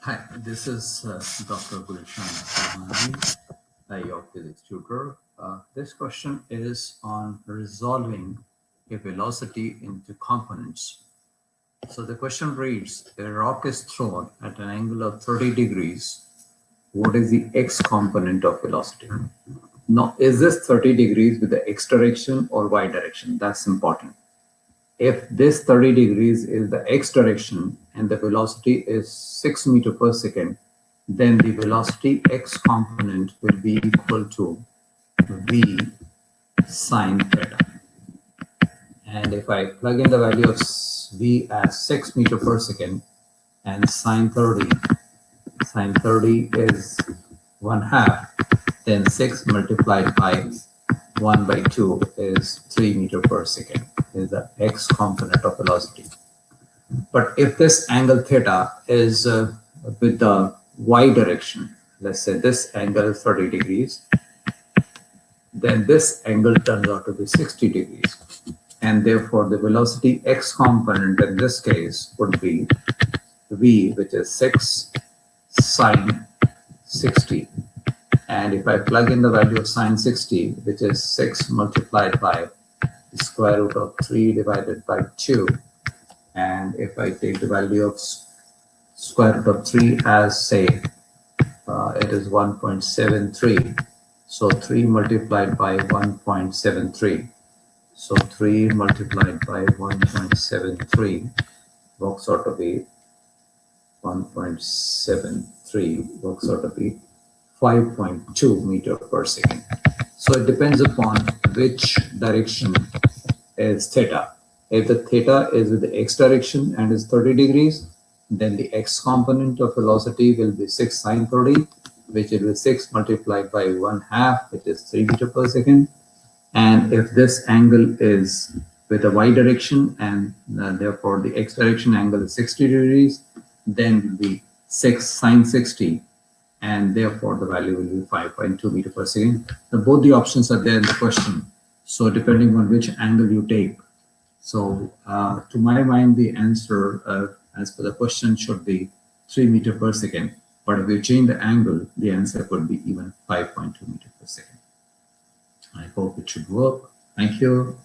Hi, this is Dr. Gulshan S, your physics tutor. This question is on resolving a velocity into components. So the question reads, a rock is thrown at an angle of 30 degrees. What is the x component of velocity? Now, is this 30 degrees with the x direction or y direction? That's important. If this 30 degrees is the x direction and the velocity is 6 meter per second, then the velocity x component will be equal to v sine theta. And if I plug in the value of v as 6 meter per second and sine 30 is 1/2, then 6 multiplied by 1 by 2 is 3 meter per second is the x component of velocity. But if this angle theta is with the y direction, let's say this angle is 30 degrees, then this angle turns out to be 60 degrees. And therefore the velocity x component in this case would be v, which is 6 sine 60. And if I plug in the value of sine 60, which is 6 multiplied by the square root of 3 divided by 2, and if I take the value of square root of 3 as, say, it is 1.73. So 3 multiplied by 1.73. So 3 multiplied by 1.73 works out to be 1.73 works out to be 5.2 meter per second. So it depends upon which direction is theta. If the theta is with the x direction and is 30 degrees, then the x component of velocity will be 6 sine 30, which will be 6 multiplied by 1/2, which is 3 meter per second. And if this angle is with the y direction and therefore the x direction angle is 60 degrees, then will be 6 sine 60, and therefore the value will be 5.2 meter per second. Now, both the options are there in the question. So depending on which angle you take. So to my mind, the answer as per the question should be 3 meter per second. But if you change the angle, the answer could be even 5.2 meter per second. I hope it should work. Thank you.